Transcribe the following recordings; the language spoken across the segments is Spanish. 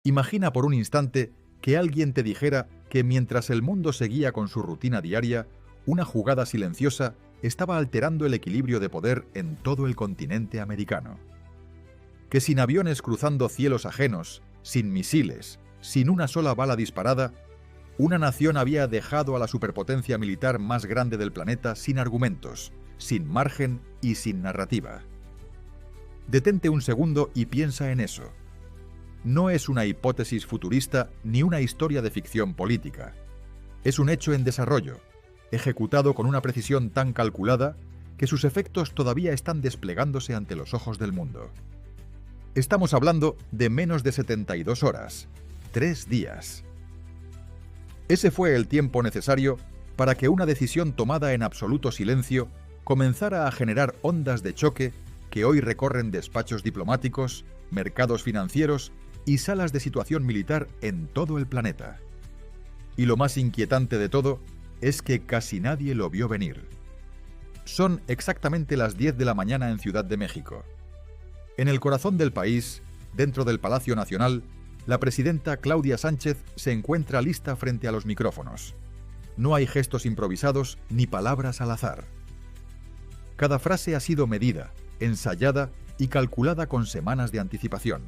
Imagina por un instante que alguien te dijera que mientras el mundo seguía con su rutina diaria, una jugada silenciosa estaba alterando el equilibrio de poder en todo el continente americano. Que sin aviones cruzando cielos ajenos, sin misiles, sin una sola bala disparada, una nación había dejado a la superpotencia militar más grande del planeta sin argumentos, sin margen y sin narrativa. Detente un segundo y piensa en eso. No es una hipótesis futurista ni una historia de ficción política. Es un hecho en desarrollo, ejecutado con una precisión tan calculada que sus efectos todavía están desplegándose ante los ojos del mundo. Estamos hablando de menos de 72 horas, 3 días. Ese fue el tiempo necesario para que una decisión tomada en absoluto silencio comenzara a generar ondas de choque que hoy recorren despachos diplomáticos, mercados financieros y salas de situación militar en todo el planeta. Y lo más inquietante de todo es que casi nadie lo vio venir. Son exactamente las 10 de la mañana en Ciudad de México. En el corazón del país, dentro del Palacio Nacional, la presidenta Claudia Sánchez se encuentra lista frente a los micrófonos. No hay gestos improvisados ni palabras al azar. Cada frase ha sido medida, ensayada y calculada con semanas de anticipación.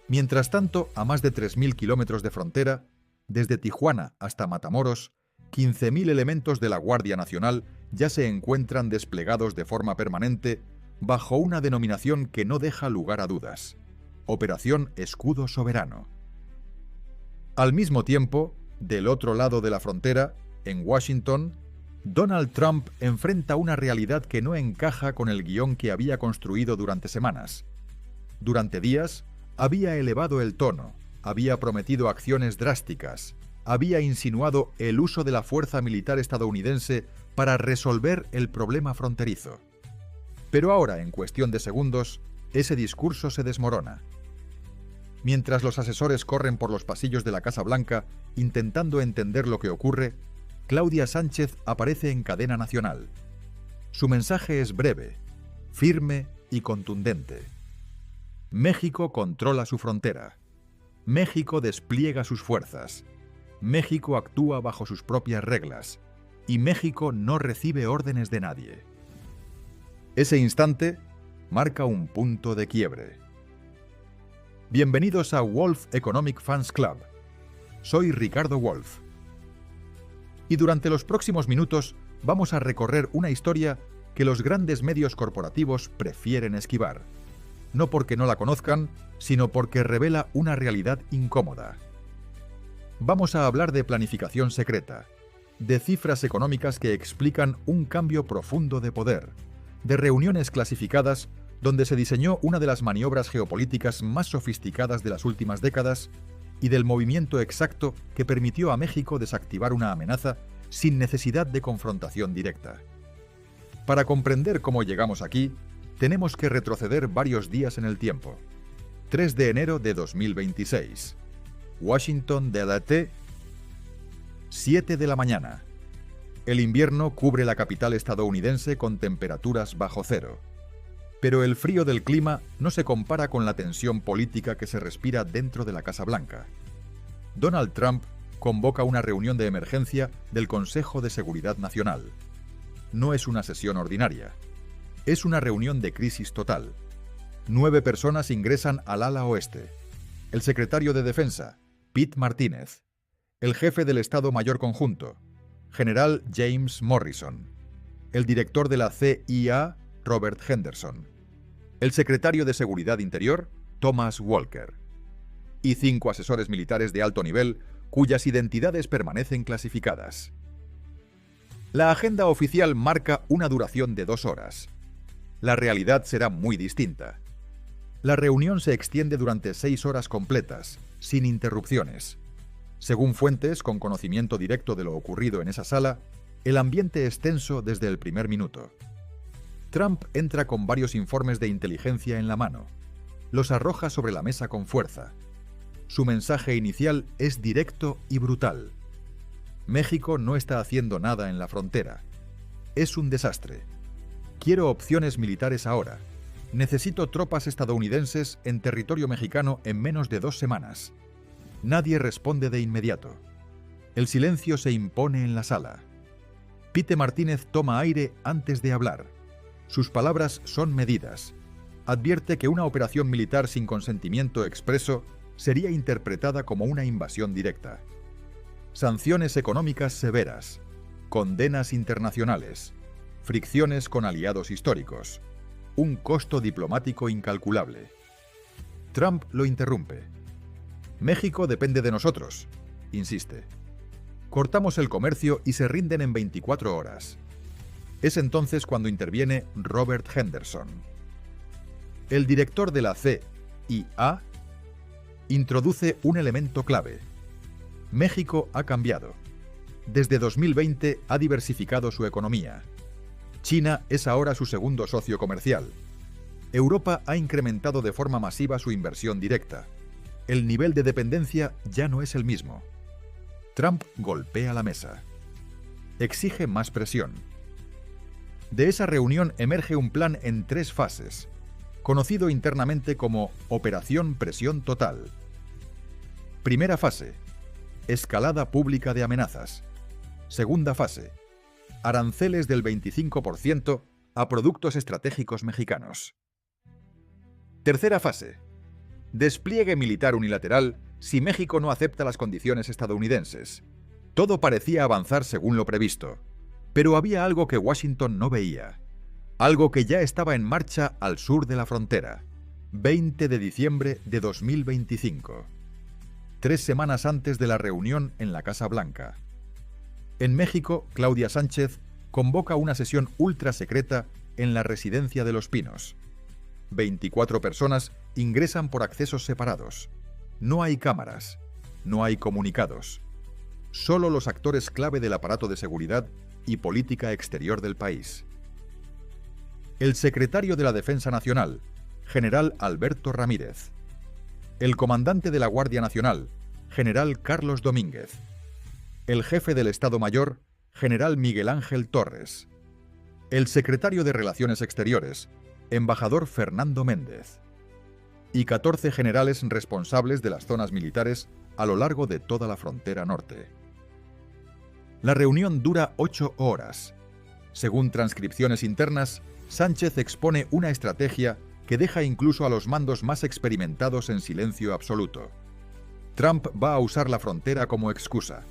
Mientras tanto, a más de 3.000 kilómetros de frontera, desde Tijuana hasta Matamoros, 15.000 elementos de la Guardia Nacional ya se encuentran desplegados de forma permanente bajo una denominación que no deja lugar a dudas: Operación Escudo Soberano. Al mismo tiempo, del otro lado de la frontera, en Washington, Donald Trump enfrenta una realidad que no encaja con el guión que había construido durante semanas. Durante días, había elevado el tono, había prometido acciones drásticas, había insinuado el uso de la fuerza militar estadounidense para resolver el problema fronterizo. Pero ahora, en cuestión de segundos, ese discurso se desmorona. Mientras los asesores corren por los pasillos de la Casa Blanca intentando entender lo que ocurre, Claudia Sánchez aparece en cadena nacional. Su mensaje es breve, firme y contundente. México controla su frontera. México despliega sus fuerzas. México actúa bajo sus propias reglas. Y México no recibe órdenes de nadie. Ese instante marca un punto de quiebre. Bienvenidos a Wolf Economic Fans Club. Soy Ricardo Wolf. Y durante los próximos minutos vamos a recorrer una historia que los grandes medios corporativos prefieren esquivar. No porque no la conozcan, sino porque revela una realidad incómoda. Vamos a hablar de planificación secreta, de cifras económicas que explican un cambio profundo de poder, de reuniones clasificadas donde se diseñó una de las maniobras geopolíticas más sofisticadas de las últimas décadas y del movimiento exacto que permitió a México desactivar una amenaza sin necesidad de confrontación directa. Para comprender cómo llegamos aquí, tenemos que retroceder varios días en el tiempo. 3 de enero de 2026. Washington D.C. 7 de la mañana. El invierno cubre la capital estadounidense con temperaturas bajo cero. Pero el frío del clima no se compara con la tensión política que se respira dentro de la Casa Blanca. Donald Trump convoca una reunión de emergencia del Consejo de Seguridad Nacional. No es una sesión ordinaria. Es una reunión de crisis total. 9 personas ingresan al ala oeste. El secretario de Defensa, Pete Martínez. El jefe del Estado Mayor Conjunto, General James Morrison. El director de la CIA, Robert Henderson. El secretario de Seguridad Interior, Thomas Walker. Y 5 asesores militares de alto nivel cuyas identidades permanecen clasificadas. La agenda oficial marca una duración de 2 horas. La realidad será muy distinta. La reunión se extiende durante 6 horas completas, sin interrupciones. Según fuentes con conocimiento directo de lo ocurrido en esa sala, el ambiente es tenso desde el primer minuto. Trump entra con varios informes de inteligencia en la mano. Los arroja sobre la mesa con fuerza. Su mensaje inicial es directo y brutal. México no está haciendo nada en la frontera. Es un desastre. Quiero opciones militares ahora. Necesito tropas estadounidenses en territorio mexicano en menos de 2 semanas. Nadie responde de inmediato. El silencio se impone en la sala. Pite Martínez toma aire antes de hablar. Sus palabras son medidas. Advierte que una operación militar sin consentimiento expreso sería interpretada como una invasión directa. Sanciones económicas severas, condenas internacionales, fricciones con aliados históricos, un costo diplomático incalculable. Trump lo interrumpe. México depende de nosotros, insiste. Cortamos el comercio y se rinden en 24 horas. Es entonces cuando interviene Robert Henderson. El director de la CIA introduce un elemento clave. México ha cambiado. Desde 2020 ha diversificado su economía. China es ahora su segundo socio comercial. Europa ha incrementado de forma masiva su inversión directa. El nivel de dependencia ya no es el mismo. Trump golpea la mesa. Exige más presión. De esa reunión emerge un plan en 3 fases, conocido internamente como Operación Presión Total. Primera fase: escalada pública de amenazas. Segunda fase: aranceles del 25% a productos estratégicos mexicanos. Tercera fase: despliegue militar unilateral si México no acepta las condiciones estadounidenses. Todo parecía avanzar según lo previsto, pero había algo que Washington no veía. Algo que ya estaba en marcha al sur de la frontera. 20 de diciembre de 2025. 3 semanas antes de la reunión en la Casa Blanca. En México, Claudia Sánchez convoca una sesión ultra secreta en la residencia de Los Pinos. 24 personas ingresan por accesos separados. No hay cámaras, no hay comunicados. Solo los actores clave del aparato de seguridad y política exterior del país. El secretario de la Defensa Nacional, general Alberto Ramírez. El comandante de la Guardia Nacional, general Carlos Domínguez. El jefe del Estado Mayor, general Miguel Ángel Torres. El secretario de Relaciones Exteriores, embajador Fernando Méndez. Y 14 generales responsables de las zonas militares a lo largo de toda la frontera norte. La reunión dura 8 horas. Según transcripciones internas, Sánchez expone una estrategia que deja incluso a los mandos más experimentados en silencio absoluto. Trump va a usar la frontera como excusa.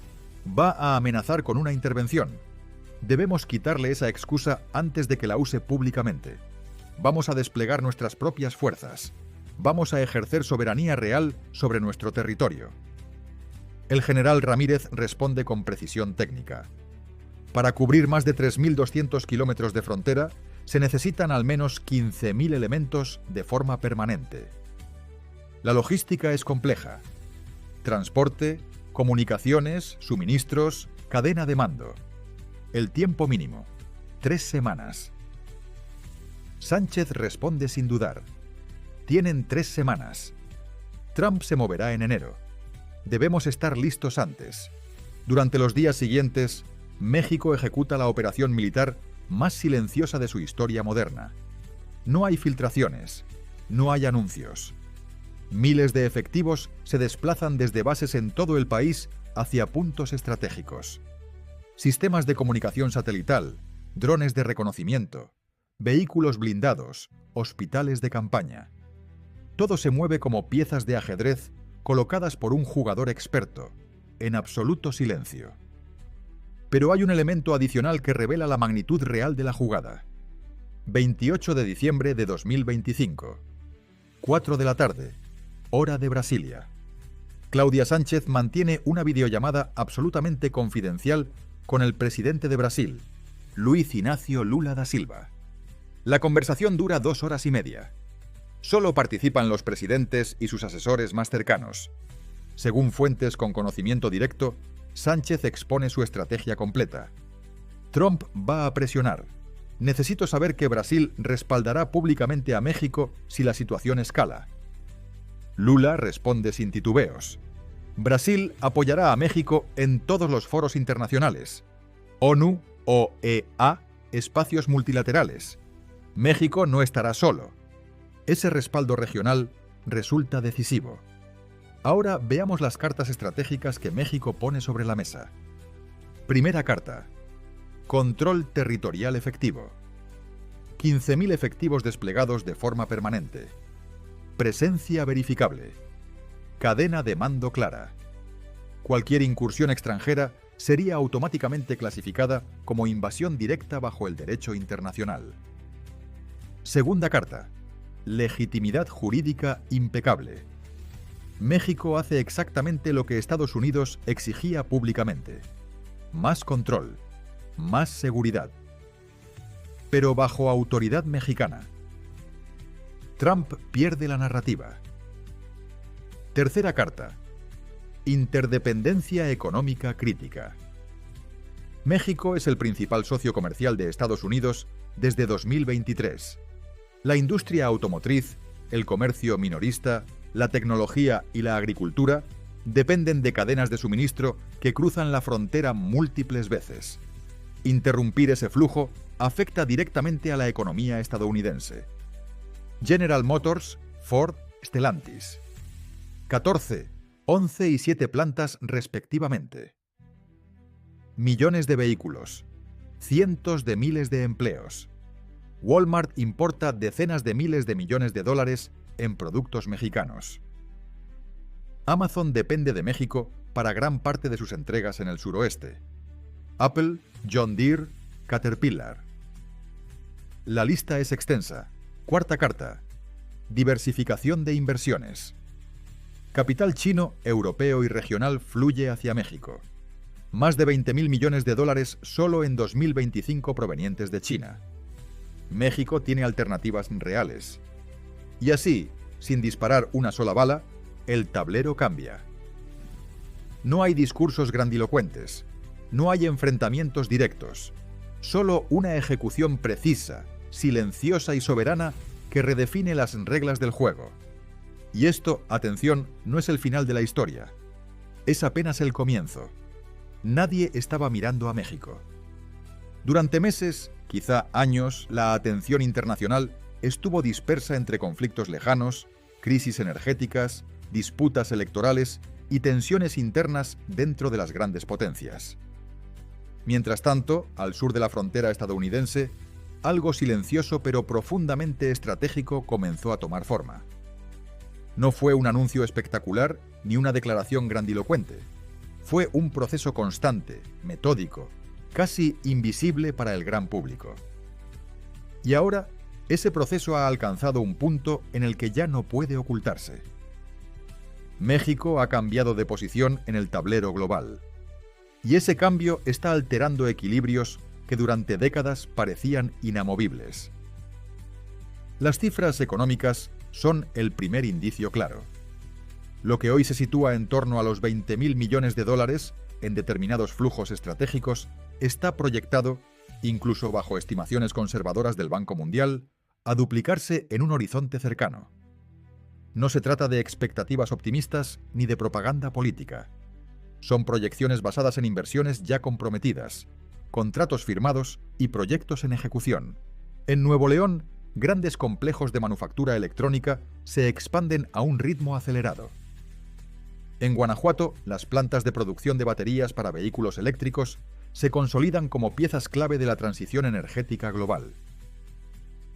Va a amenazar con una intervención. Debemos quitarle esa excusa antes de que la use públicamente. Vamos a desplegar nuestras propias fuerzas. Vamos a ejercer soberanía real sobre nuestro territorio. El general Ramírez responde con precisión técnica. Para cubrir más de 3.200 kilómetros de frontera, se necesitan al menos 15.000 elementos de forma permanente. La logística es compleja. Transporte, comunicaciones, suministros, cadena de mando. El tiempo mínimo: 3 semanas. Sánchez responde sin dudar. Tienen 3 semanas. Trump se moverá en enero. Debemos estar listos antes. Durante los días siguientes, México ejecuta la operación militar más silenciosa de su historia moderna. No hay filtraciones, no hay anuncios. Miles de efectivos se desplazan desde bases en todo el país hacia puntos estratégicos. Sistemas de comunicación satelital, drones de reconocimiento, vehículos blindados, hospitales de campaña. Todo se mueve como piezas de ajedrez colocadas por un jugador experto, en absoluto silencio. Pero hay un elemento adicional que revela la magnitud real de la jugada. 28 de diciembre de 2025. 4 de la tarde, hora de Brasilia. Claudia Sánchez mantiene una videollamada absolutamente confidencial con el presidente de Brasil, Luiz Inácio Lula da Silva. La conversación dura 2 horas y media. Solo participan los presidentes y sus asesores más cercanos. Según fuentes con conocimiento directo, Sánchez expone su estrategia completa. Trump va a presionar. Necesito saber que Brasil respaldará públicamente a México si la situación escala. Lula responde sin titubeos. Brasil apoyará a México en todos los foros internacionales. ONU, OEA, espacios multilaterales. México no estará solo. Ese respaldo regional resulta decisivo. Ahora veamos las cartas estratégicas que México pone sobre la mesa. Primera carta. Control territorial efectivo. 15.000 efectivos desplegados de forma permanente. Presencia verificable. Cadena de mando clara. Cualquier incursión extranjera sería automáticamente clasificada como invasión directa bajo el derecho internacional. Segunda carta. Legitimidad jurídica impecable. México hace exactamente lo que Estados Unidos exigía públicamente. Más control, más seguridad. Pero bajo autoridad mexicana. Trump pierde la narrativa. Tercera carta. Interdependencia económica crítica. México es el principal socio comercial de Estados Unidos desde 2023. La industria automotriz, el comercio minorista, la tecnología y la agricultura dependen de cadenas de suministro que cruzan la frontera múltiples veces. Interrumpir ese flujo afecta directamente a la economía estadounidense. General Motors, Ford, Stellantis. 14, 11 y 7 plantas respectivamente. Millones de vehículos. Cientos de miles de empleos. Walmart importa decenas de miles de millones de dólares en productos mexicanos. Amazon depende de México para gran parte de sus entregas en el suroeste. Apple, John Deere, Caterpillar. La lista es extensa. Cuarta carta. Diversificación de inversiones. Capital chino, europeo y regional fluye hacia México. Más de 20.000 millones de dólares solo en 2025 provenientes de China. México tiene alternativas reales. Y así, sin disparar una sola bala, el tablero cambia. No hay discursos grandilocuentes, no hay enfrentamientos directos, solo una ejecución precisa, silenciosa y soberana que redefine las reglas del juego. Y esto, atención, no es el final de la historia, es apenas el comienzo. Nadie estaba mirando a México. Durante meses, quizá años, la atención internacional estuvo dispersa entre conflictos lejanos, crisis energéticas, disputas electorales y tensiones internas dentro de las grandes potencias. Mientras tanto, al sur de la frontera estadounidense, algo silencioso pero profundamente estratégico comenzó a tomar forma. No fue un anuncio espectacular ni una declaración grandilocuente. Fue un proceso constante, metódico, casi invisible para el gran público. Y ahora, ese proceso ha alcanzado un punto en el que ya no puede ocultarse. México ha cambiado de posición en el tablero global. Y ese cambio está alterando equilibrios que durante décadas parecían inamovibles. Las cifras económicas son el primer indicio claro. Lo que hoy se sitúa en torno a los 20.000 millones de dólares en determinados flujos estratégicos está proyectado, incluso bajo estimaciones conservadoras del Banco Mundial, a duplicarse en un horizonte cercano. No se trata de expectativas optimistas ni de propaganda política. Son proyecciones basadas en inversiones ya comprometidas, contratos firmados y proyectos en ejecución. En Nuevo León, grandes complejos de manufactura electrónica se expanden a un ritmo acelerado. En Guanajuato, las plantas de producción de baterías para vehículos eléctricos se consolidan como piezas clave de la transición energética global.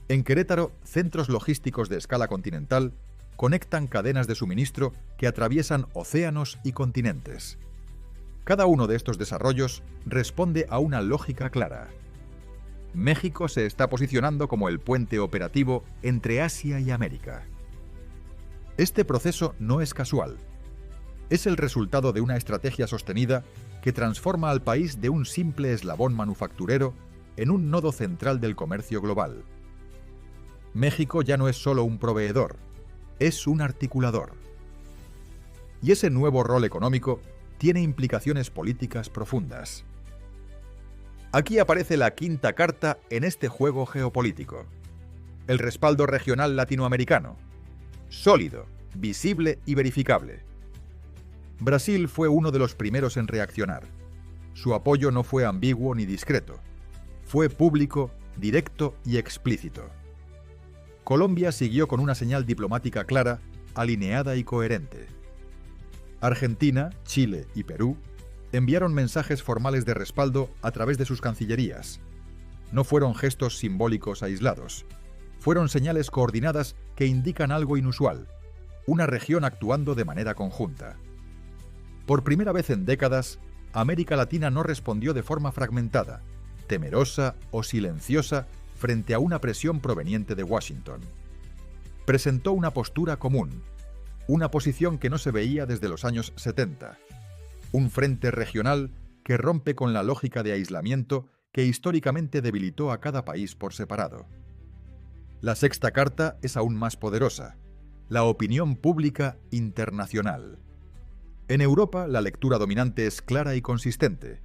En Querétaro, centros logísticos de escala continental conectan cadenas de suministro que atraviesan océanos y continentes. Cada uno de estos desarrollos responde a una lógica clara. México se está posicionando como el puente operativo entre Asia y América. Este proceso no es casual. Es el resultado de una estrategia sostenida que transforma al país de un simple eslabón manufacturero en un nodo central del comercio global. México ya no es solo un proveedor, es un articulador. Y ese nuevo rol económico tiene implicaciones políticas profundas. Aquí aparece la quinta carta en este juego geopolítico. El respaldo regional latinoamericano. Sólido, visible y verificable. Brasil fue uno de los primeros en reaccionar. Su apoyo no fue ambiguo ni discreto. Fue público, directo y explícito. Colombia siguió con una señal diplomática clara, alineada y coherente. Argentina, Chile y Perú enviaron mensajes formales de respaldo a través de sus cancillerías. No fueron gestos simbólicos aislados. Fueron señales coordinadas que indican algo inusual, una región actuando de manera conjunta. Por primera vez en décadas, América Latina no respondió de forma fragmentada, temerosa o silenciosa frente a una presión proveniente de Washington. Presentó una postura común, una posición que no se veía desde los años 70, un frente regional que rompe con la lógica de aislamiento que históricamente debilitó a cada país por separado. La Sexta Carta es aún más poderosa, la opinión pública internacional. En Europa, la lectura dominante es clara y consistente.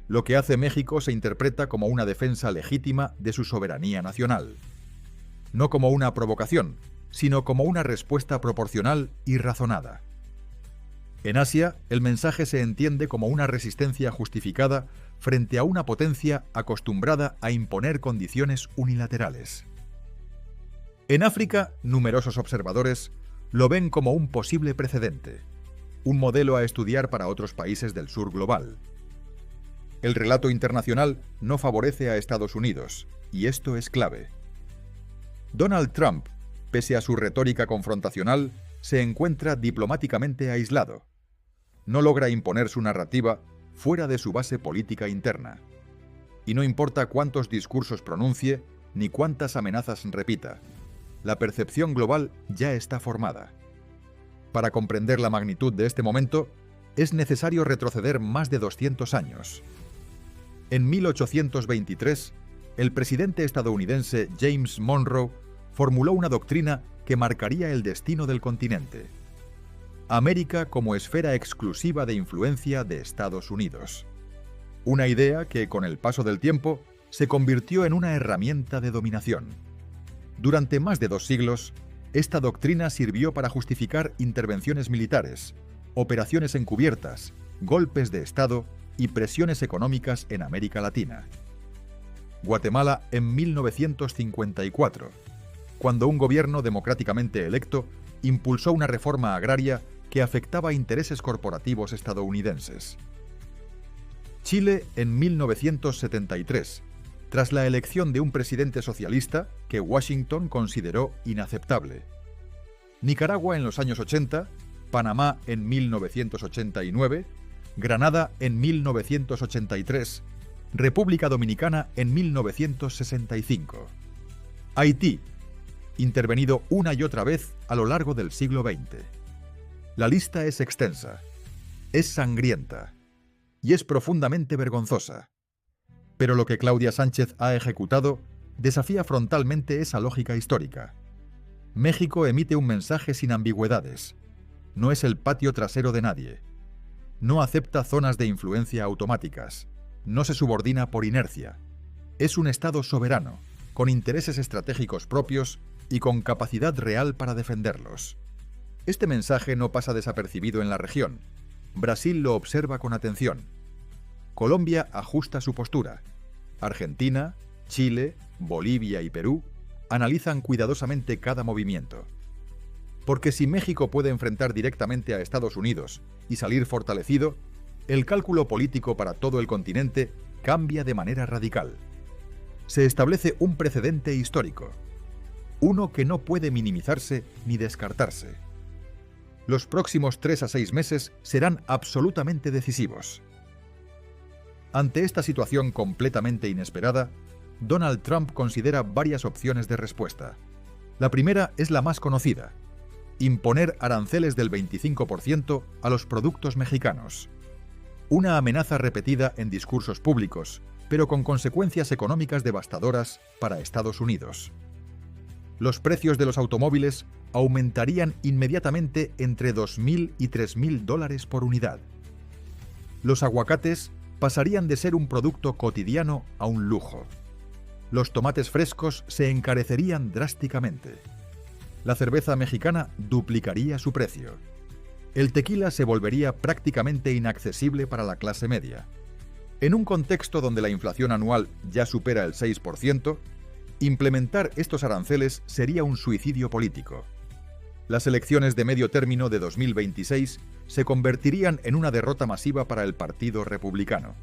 Lo que hace México se interpreta como una defensa legítima de su soberanía nacional. No como una provocación, sino como una respuesta proporcional y razonada. En Asia, el mensaje se entiende como una resistencia justificada frente a una potencia acostumbrada a imponer condiciones unilaterales. En África, numerosos observadores lo ven como un posible precedente, un modelo a estudiar para otros países del sur global. El relato internacional no favorece a Estados Unidos, y esto es clave. Donald Trump, pese a su retórica confrontacional, se encuentra diplomáticamente aislado. No logra imponer su narrativa fuera de su base política interna. Y no importa cuántos discursos pronuncie ni cuántas amenazas repita, la percepción global ya está formada. Para comprender la magnitud de este momento, es necesario retroceder más de 200 años. En 1823, el presidente estadounidense James Monroe formuló una doctrina que marcaría el destino del continente. América como esfera exclusiva de influencia de Estados Unidos. Una idea que, con el paso del tiempo, se convirtió en una herramienta de dominación. Durante más de 2 siglos, esta doctrina sirvió para justificar intervenciones militares, operaciones encubiertas, golpes de Estado y presiones económicas en América Latina. Guatemala en 1954, cuando un gobierno democráticamente electo impulsó una reforma agraria que afectaba intereses corporativos estadounidenses. Chile en 1973, tras la elección de un presidente socialista que Washington consideró inaceptable. Nicaragua en los años 80, Panamá en 1989, Granada en 1983, República Dominicana en 1965. Haití, intervenido una y otra vez a lo largo del siglo XX. La lista es extensa, es sangrienta y es profundamente vergonzosa. Pero lo que Claudia Sánchez ha ejecutado desafía frontalmente esa lógica histórica. México emite un mensaje sin ambigüedades. No es el patio trasero de nadie. No acepta zonas de influencia automáticas. No se subordina por inercia. Es un Estado soberano, con intereses estratégicos propios y con capacidad real para defenderlos. Este mensaje no pasa desapercibido en la región. Brasil lo observa con atención. Colombia ajusta su postura. Argentina, Chile, Bolivia y Perú analizan cuidadosamente cada movimiento. Porque si México puede enfrentar directamente a Estados Unidos y salir fortalecido, el cálculo político para todo el continente cambia de manera radical. Se establece un precedente histórico, uno que no puede minimizarse ni descartarse. Los próximos 3 a 6 meses serán absolutamente decisivos. Ante esta situación completamente inesperada, Donald Trump considera varias opciones de respuesta. La primera es la más conocida: imponer aranceles del 25% a los productos mexicanos. Una amenaza repetida en discursos públicos, pero con consecuencias económicas devastadoras para Estados Unidos. Los precios de los automóviles aumentarían inmediatamente entre $2.000 y $3.000 por unidad. Los aguacates pasarían de ser un producto cotidiano a un lujo. Los tomates frescos se encarecerían drásticamente. La cerveza mexicana duplicaría su precio. El tequila se volvería prácticamente inaccesible para la clase media. En un contexto donde la inflación anual ya supera el 6%, Implementar estos aranceles sería un suicidio político. Las elecciones de medio término de 2026 se convertirían en una derrota masiva para el Partido Republicano.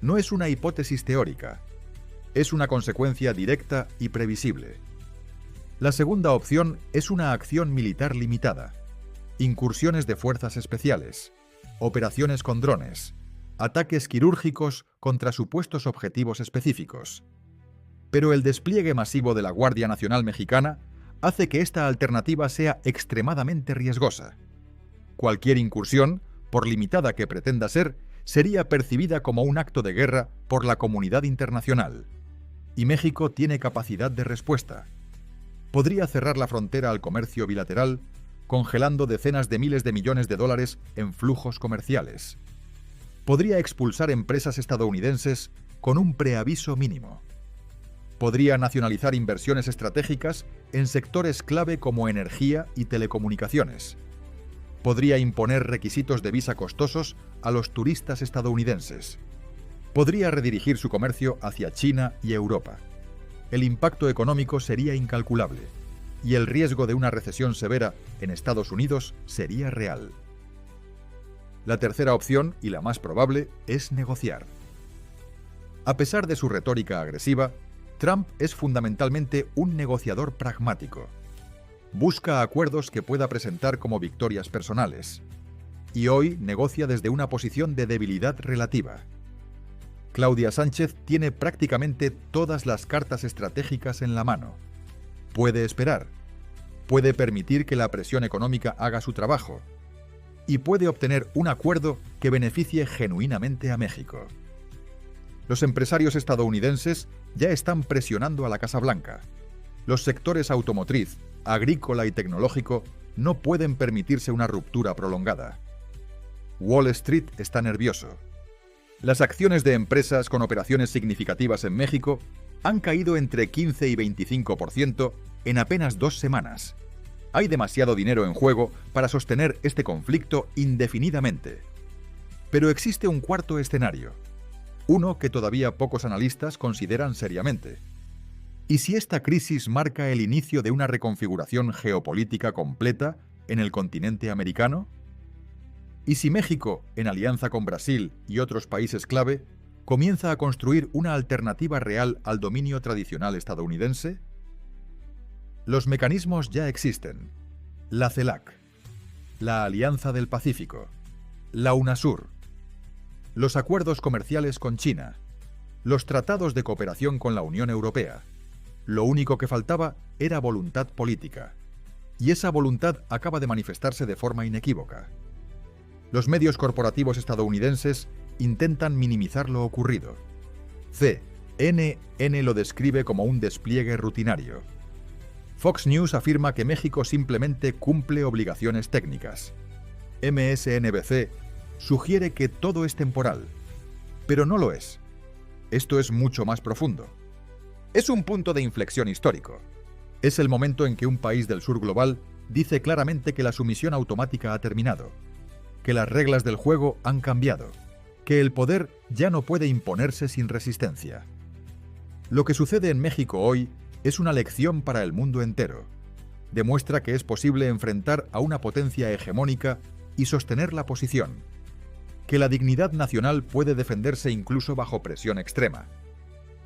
No es una hipótesis teórica, es una consecuencia directa y previsible. La segunda opción es una acción militar limitada, incursiones de fuerzas especiales, operaciones con drones, ataques quirúrgicos contra supuestos objetivos específicos. Pero el despliegue masivo de la Guardia Nacional Mexicana hace que esta alternativa sea extremadamente riesgosa. Cualquier incursión, por limitada que pretenda ser, sería percibida como un acto de guerra por la comunidad internacional. Y México tiene capacidad de respuesta. Podría cerrar la frontera al comercio bilateral, congelando decenas de miles de millones de dólares en flujos comerciales. Podría expulsar empresas estadounidenses con un preaviso mínimo. Podría nacionalizar inversiones estratégicas en sectores clave como energía y telecomunicaciones. Podría imponer requisitos de visa costosos a los turistas estadounidenses. Podría redirigir su comercio hacia China y Europa. El impacto económico sería incalculable y el riesgo de una recesión severa en Estados Unidos sería real. La tercera opción, y la más probable, es negociar. A pesar de su retórica agresiva, Trump es fundamentalmente un negociador pragmático. Busca acuerdos que pueda presentar como victorias personales. Y hoy negocia desde una posición de debilidad relativa. Claudia Sánchez tiene prácticamente todas las cartas estratégicas en la mano. Puede esperar. Puede permitir que la presión económica haga su trabajo. Y puede obtener un acuerdo que beneficie genuinamente a México. Los empresarios estadounidenses ya están presionando a la Casa Blanca. Los sectores automotriz, agrícola y tecnológico no pueden permitirse una ruptura prolongada. Wall Street está nervioso. Las acciones de empresas con operaciones significativas en México han caído entre 15 y 25% en apenas 2 semanas. Hay demasiado dinero en juego para sostener este conflicto indefinidamente. Pero existe un cuarto escenario, uno que todavía pocos analistas consideran seriamente. ¿Y si esta crisis marca el inicio de una reconfiguración geopolítica completa en el continente americano? ¿Y si México, en alianza con Brasil y otros países clave, comienza a construir una alternativa real al dominio tradicional estadounidense? Los mecanismos ya existen. La CELAC, la Alianza del Pacífico, la UNASUR, los acuerdos comerciales con China, los tratados de cooperación con la Unión Europea. Lo único que faltaba era voluntad política. Y esa voluntad acaba de manifestarse de forma inequívoca. Los medios corporativos estadounidenses intentan minimizar lo ocurrido. CNN lo describe como un despliegue rutinario. Fox News afirma que México simplemente cumple obligaciones técnicas. MSNBC sugiere que todo es temporal, pero no lo es. Esto es mucho más profundo. Es un punto de inflexión histórico. Es el momento en que un país del sur global dice claramente que la sumisión automática ha terminado, que las reglas del juego han cambiado, que el poder ya no puede imponerse sin resistencia. Lo que sucede en México hoy es una lección para el mundo entero. Demuestra que es posible enfrentar a una potencia hegemónica y sostener la posición, que la dignidad nacional puede defenderse incluso bajo presión extrema,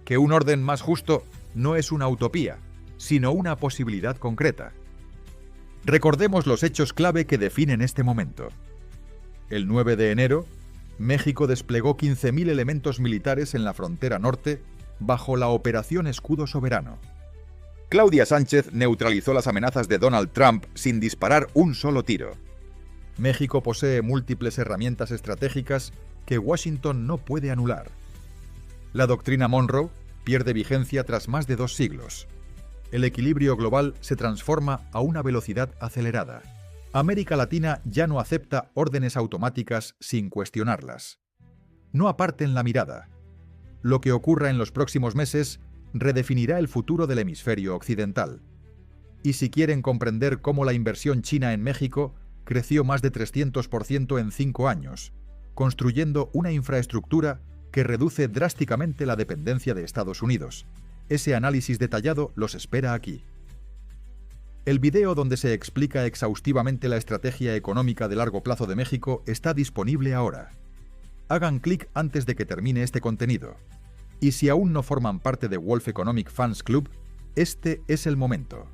que un orden más justo no es una utopía, sino una posibilidad concreta. Recordemos los hechos clave que definen este momento. El 9 de enero, México desplegó 15.000 elementos militares en la frontera norte bajo la Operación Escudo Soberano. Claudia Sánchez neutralizó las amenazas de Donald Trump sin disparar un solo tiro. México posee múltiples herramientas estratégicas que Washington no puede anular. La doctrina Monroe pierde vigencia tras más de 2 siglos. El equilibrio global se transforma a una velocidad acelerada. América Latina ya no acepta órdenes automáticas sin cuestionarlas. No aparten la mirada. Lo que ocurra en los próximos meses redefinirá el futuro del hemisferio occidental. Y si quieren comprender cómo la inversión china en México creció más de 300% en 5 años, construyendo una infraestructura que reduce drásticamente la dependencia de Estados Unidos, Ese análisis detallado los espera aquí. El video donde se explica exhaustivamente la estrategia económica de largo plazo de México está disponible ahora. Hagan clic antes de que termine este contenido. Y si aún no forman parte de Wolf Economic Fans Club, este es el momento.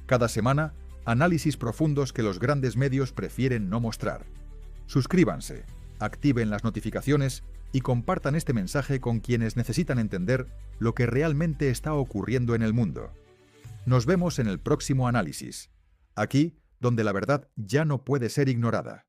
Cada semana, análisis profundos que los grandes medios prefieren no mostrar. Suscríbanse, activen las notificaciones y compartan este mensaje con quienes necesitan entender lo que realmente está ocurriendo en el mundo. Nos vemos en el próximo análisis, aquí donde la verdad ya no puede ser ignorada.